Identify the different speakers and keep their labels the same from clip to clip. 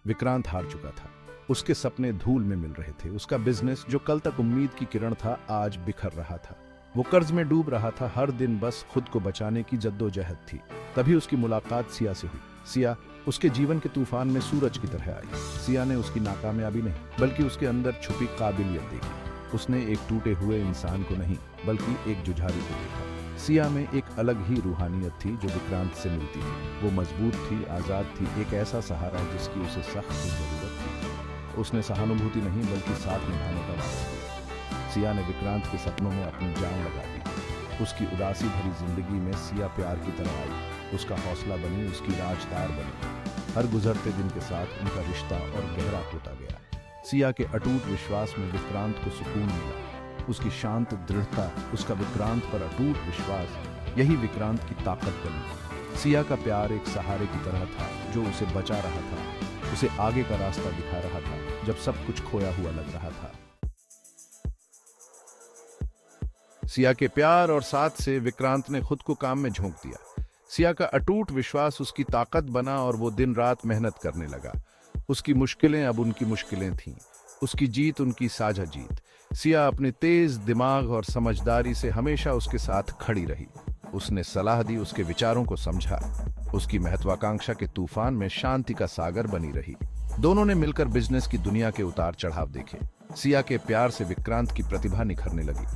Speaker 1: विक्रांत हार चुका था। उसके सपने धूल में मिल रहे थे। उसका बिजनेस जो कल तक उम्मीद की किरण था, आज बिखर रहा था। वो कर्ज में डूब रहा था। हर दिन बस खुद को बचाने की जद्दोजहद थी। तभी उसकी मुलाकात सिया से हुई। सिया उसके जीवन के तूफान में सूरज की तरह आई। सिया ने उसकी नाकामयाबी नहीं, बल्कि उसके अंदर छुपी काबिलियत देखी। उसने एक टूटे हुए इंसान को नहीं, बल्कि एक जुझारू को देखा। सिया में एक अलग ही रूहानियत थी जो विक्रांत से मिलती थी। वो मजबूत थी, आजाद थी, एक ऐसा सहारा जिसकी उसे सख्त जरूरत थी। उसने सहानुभूति नहीं, बल्कि साथ निभाने का वादा किया। सिया ने विक्रांत के सपनों में अपनी जान लगा दी। उसकी उदासी भरी जिंदगी में सिया प्यार की तरह आई। उसका हौसला बनी, उसकी राजदार बनी। हर गुजरते दिन के साथ उनका रिश्ता और गहरा होता गया। सिया के अटूट विश्वास में विक्रांत को सुकून मिला। उसकी शांत दृढ़ता, उसका विक्रांत पर अटूट विश्वास, यही विक्रांत की ताकत बनी। सिया का प्यार एक सहारे की तरह था जो उसे बचा रहा था, उसे आगे का रास्ता दिखा रहा था जब सब कुछ खोया हुआ लग रहा था। सिया के प्यार और साथ से विक्रांत ने खुद को काम में झोंक दिया। सिया का अटूट विश्वास उसकी ताकत बना और वो दिन रात मेहनत करने लगा। उसकी मुश्किलें अब उनकी मुश्किलें थीं, उसकी जीत उनकी साझा जीत। सिया अपने तेज दिमाग और समझदारी से हमेशा उसके साथ खड़ी रही। उसने सलाह दी, उसके विचारों को समझा। उसकी महत्वाकांक्षा के तूफान में शांति का सागर बनी रही। दोनों ने मिलकर बिजनेस की दुनिया के उतार चढ़ाव देखे। सिया के प्यार से विक्रांत की प्रतिभा निखरने लगी।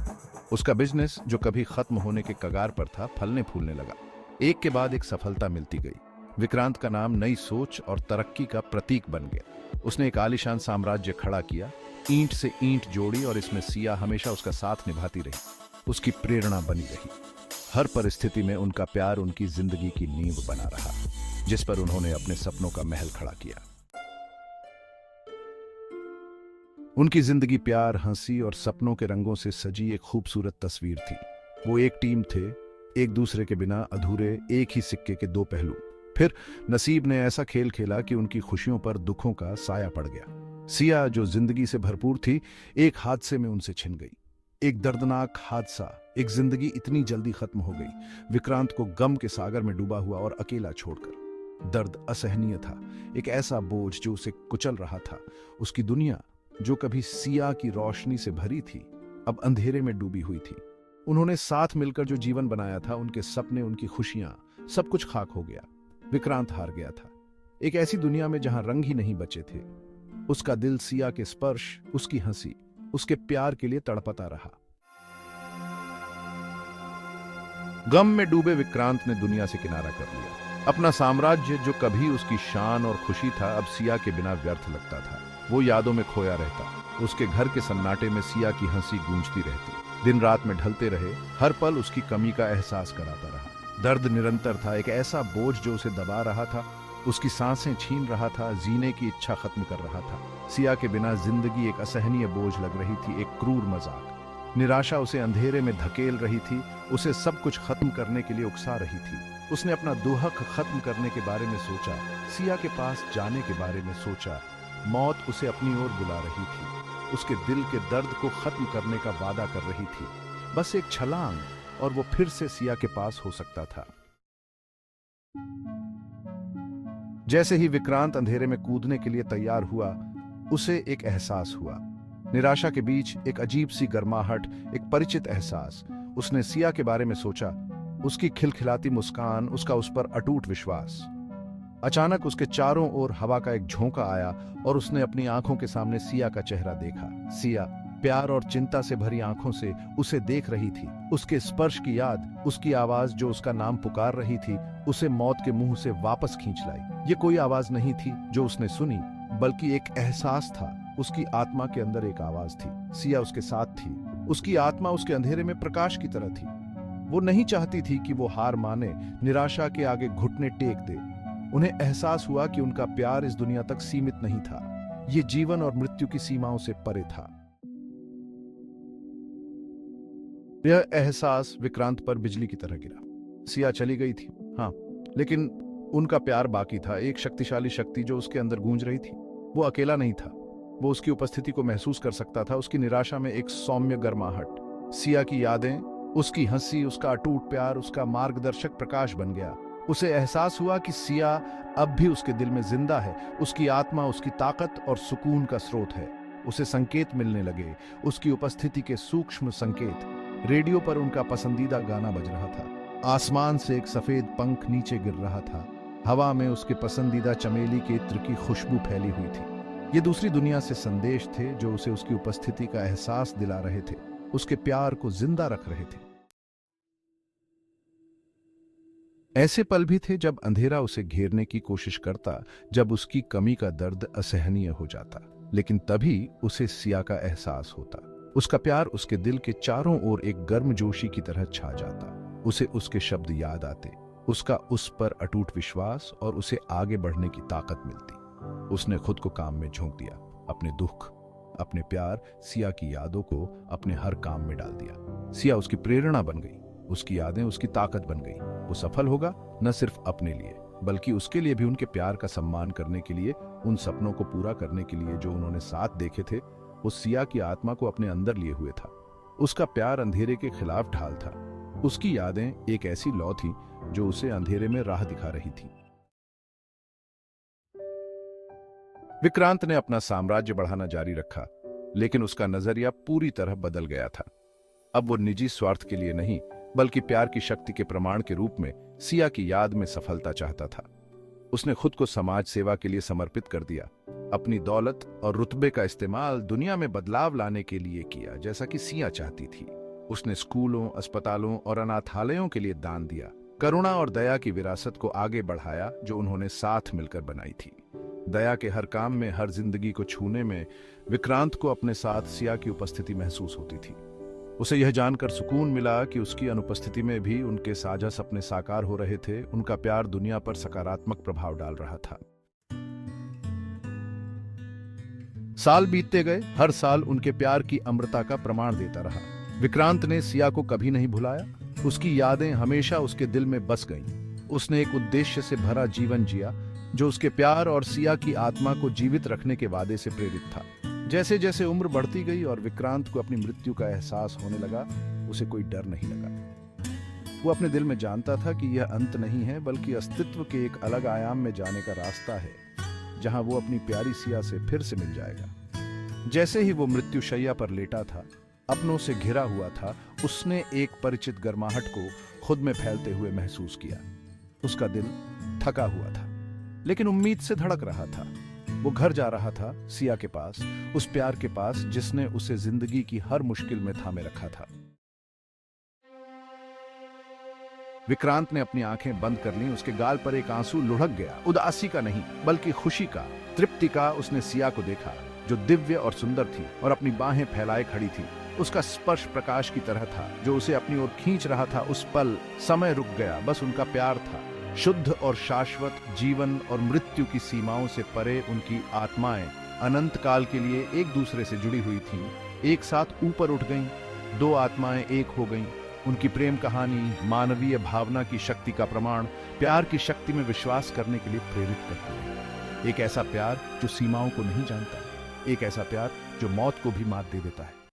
Speaker 1: उसका बिजनेस जो कभी खत्म होने के कगार पर था, फलने फूलने लगा। एक के बाद एक सफलता मिलती गई। विक्रांत का नाम नई सोच और तरक्की का प्रतीक बन गया। उसने एक आलीशान साम्राज्य खड़ा किया, ईंट से ईंट जोड़ी, और इसमें सिया हमेशा उसका साथ निभाती रही, उसकी प्रेरणा बनी रही। हर परिस्थिति में उनका प्यार उनकी जिंदगी की नींव बना रहा, जिस पर उन्होंने अपने सपनों का महल खड़ा किया। उनकी जिंदगी प्यार, हंसी और सपनों के रंगों से सजी एक खूबसूरत तस्वीर थी। वो एक टीम थे, एक दूसरे के बिना अधूरे, एक ही सिक्के के दो पहलू। फिर नसीब ने ऐसा खेल खेला कि उनकी खुशियों पर दुखों का साया पड़ गया। सिया जो जिंदगी से भरपूर थी, एक हादसे में उनसे छिन गई। एक दर्दनाक हादसा, एक जिंदगी इतनी जल्दी खत्म हो गई। विक्रांत को गम के सागर में डूबा हुआ और अकेला छोड़कर। दर्द असहनीय था, एक ऐसा बोझ जो उसे कुचल रहा था। उसकी दुनिया जो कभी सिया की रोशनी से भरी थी, अब अंधेरे में डूबी हुई थी। उन्होंने साथ मिलकर जो जीवन बनाया था, उनके सपने, उनकी खुशियां, सब कुछ खाक हो गया। विक्रांत हार गया था। एक ऐसी दुनिया में जहां रंग ही नहीं बचे थे। उसका दिल सिया के स्पर्श, उसकी हंसी, उसके प्यार के लिए तड़पता रहा। गम में डूबे विक्रांत ने दुनिया से किनारा कर लिया। अपना साम्राज्य जो कभी उसकी शान और खुशी था, अब सिया के बिना व्यर्थ लगता था। वो यादों में खोया रहता। उसके घर के सन्नाटे में सिया की हंसी गूंजती रहती। दिन रात में ढलते रहे, हर पल उसकी कमी का एहसास कराता रहा। दर्द निरंतर था, एक ऐसा बोझ जो उसे दबा रहा था, उसकी सांसें छीन रहा था, जीने की इच्छा खत्म कर रहा था। सिया के बिना जिंदगी एक असहनीय बोझ लग रही थी, एक क्रूर मजाक। निराशा उसे अंधेरे में धकेल रही थी, उसे सब कुछ खत्म करने के लिए उकसा रही थी। उसने अपना दुहक खत्म करने के बारे में सोचा, सिया के पास जाने के बारे में सोचा। मौत उसे अपनी ओर बुला रही थी, उसके दिल के दर्द को खत्म करने का वादा कर रही थी। बस एक छलांग और वो फिर से सिया के पास हो सकता था। जैसे ही विक्रांत अंधेरे में कूदने के लिए तैयार हुआ, उसे एक एहसास हुआ। निराशा के बीच एक अजीब सी गर्माहट, एक परिचित एहसास। उसने सिया के बारे में सोचा, उसकी खिलखिलाती मुस्कान, उसका उस पर अटूट विश्वास। अचानक उसके चारों ओर हवा का एक झोंका आया और उसने अपनी आंखों के सामने सिया का चेहरा देखा। सिया प्यार और चिंता से भरी आंखों से उसे देख रही थी। उसके स्पर्श की याद, उसकी आवाज जो उसका नाम पुकार रही थी, उसे मौत के मुंह से वापस खींच लाई। ये कोई आवाज नहीं थी जो उसने सुनी, बल्कि एक एहसास था। उसकी आत्मा के अंदर एक आवाज थी। सिया उसके साथ थी। उसकी आत्मा उसके अंधेरे में प्रकाश की तरह थी। वो नहीं चाहती थी कि वो हार माने, निराशा के आगे घुटने टेक दे। उन्हें एहसास हुआ कि उनका प्यार इस दुनिया तक सीमित नहीं था, ये जीवन और मृत्यु की सीमाओं से परे था। यह एहसास विक्रांत पर बिजली की तरह गिरा। सिया चली गई थी, हाँ, लेकिन उनका प्यार बाकी था, एक शक्तिशाली शक्ति जो उसके अंदर गूंज रही थी। वो अकेला नहीं था, वो उसकी उपस्थिति को महसूस कर सकता था। उसकी निराशा में एक सौम्य गर्माहट, सिया की यादें, उसकी हंसी, उसका अटूट प्यार, उसका मार्गदर्शक प्रकाश बन गया। उसे एहसास हुआ कि सिया अब भी उसके दिल में जिंदा है। उसकी आत्मा उसकी ताकत और सुकून का स्रोत है। उसे संकेत मिलने लगे, उसकी उपस्थिति के सूक्ष्म संकेत। रेडियो पर उनका पसंदीदा गाना बज रहा था। आसमान से एक सफेद पंख नीचे गिर रहा था। हवा में उसके पसंदीदा चमेली के इत्र की खुशबू फैली हुई थी। ये दूसरी दुनिया से संदेश थे जो उसे उसकी उपस्थिति का एहसास दिला रहे थे, उसके प्यार को जिंदा रख रहे थे। ऐसे पल भी थे जब अंधेरा उसे घेरने की कोशिश करता, जब उसकी कमी का दर्द असहनीय हो जाता। लेकिन तभी उसे सिया का एहसास होता। उसका प्यार उसके दिल के चारों ओर एक गर्मजोशी की तरह छा जाता। उसे उसके शब्द याद आते, उसका उस पर अटूट विश्वास, और उसे आगे बढ़ने की ताकत मिलती। उसने खुद को काम में झोंक दिया, अपने दुख, अपने प्यार, सिया की यादों को अपने हर काम में डाल दिया। सिया उसकी प्रेरणा बन गई, उसकी यादें उसकी ताकत बन गई। वो सफल होगा न सिर्फ अपने लिए, बल्कि उसके लिए भी, उनके प्यार का सम्मान करने के लिए, उन सपनों को पूरा करने के लिए जो उन्होंने साथ देखे थे। वो सिया की आत्मा को अपने अंदर लिए हुए था। उसका प्यार अंधेरे के खिलाफ ढाल था। उसकी यादें एक ऐसी लौ थी जो उसे अंधेरे में राह दिखा रही थी। विक्रांत ने अपना साम्राज्य बढ़ाना जारी रखा, लेकिन उसका नजरिया पूरी तरह बदल गया था। अब वो निजी स्वार्थ के लिए नहीं, बल्कि प्यार की शक्ति के प्रमाण के रूप में सिया की याद में सफलता चाहता था। उसने खुद को समाज सेवा के लिए समर्पित कर दिया। अपनी दौलत और रुतबे का इस्तेमाल दुनिया में बदलाव लाने के लिए किया, जैसा कि सिया चाहती थी। उसने स्कूलों, अस्पतालों और अनाथालयों के लिए दान दिया। करुणा और दया की विरासत को आगे बढ़ाया जो उन्होंने साथ मिलकर बनाई थी। दया के हर काम में, हर जिंदगी को छूने में विक्रांत को अपने साथ सिया की उपस्थिति महसूस होती थी। उसे यह जानकर सुकून मिला कि उसकी अनुपस्थिति में भी उनके साझा सपने साकार हो रहे थे। उनका प्यार दुनिया पर सकारात्मक प्रभाव डाल रहा था। साल बीतते गए, हर साल उनके प्यार की अमृता का प्रमाण देता रहा। विक्रांत ने सिया को कभी नहीं भुलाया। उसकी यादें हमेशा उसके दिल में बस गईं। उसने एक उद्देश्य से भरा जीवन जिया जो उसके प्यार और सिया की आत्मा को जीवित रखने के वादे से प्रेरित था। जैसे जैसे उम्र बढ़ती गई और विक्रांत को अपनी मृत्यु का एहसास होने लगा, उसे कोई डर नहीं लगा। वो अपने दिल में जानता था कि यह अंत नहीं है, बल्कि अस्तित्व के एक अलग आयाम में जाने का रास्ता है, जहां वो अपनी प्यारी सिया से फिर से मिल जाएगा। जैसे ही वो मृत्युशैया पर लेटा था, अपनों से घिरा हुआ था, उसने एक परिचित गर्माहट को खुद में फैलते हुए महसूस किया। उसका दिल थका हुआ था, लेकिन उम्मीद से धड़क रहा था। वो घर जा रहा था, सिया के पास, उस प्यार के पास जिसने उसे जिंदगी की हर मुश्किल में थामे रखा था। विक्रांत ने अपनी आंखें बंद कर लीं। उसके गाल पर एक आंसू लुढ़क गया, उदासी का नहीं, बल्कि खुशी का, तृप्ति का। उसने सिया को देखा, जो दिव्य और सुंदर थी और अपनी बाहें फैलाए खड़ी थी। उसका स्पर्श प्रकाश की तरह था जो उसे अपनी ओर खींच रहा था। उस पल समय रुक गया, बस उनका प्यार था, शुद्ध और शाश्वत। जीवन और मृत्यु की सीमाओं से परे उनकी आत्माएं अनंत काल के लिए एक दूसरे से जुड़ी हुई थीं। एक साथ ऊपर उठ गईं, दो आत्माएं एक हो गईं। उनकी प्रेम कहानी मानवीय भावना की शक्ति का प्रमाण, प्यार की शक्ति में विश्वास करने के लिए प्रेरित करती है। एक ऐसा प्यार जो सीमाओं को नहीं जानता, एक ऐसा प्यार जो मौत को भी मात दे देता है।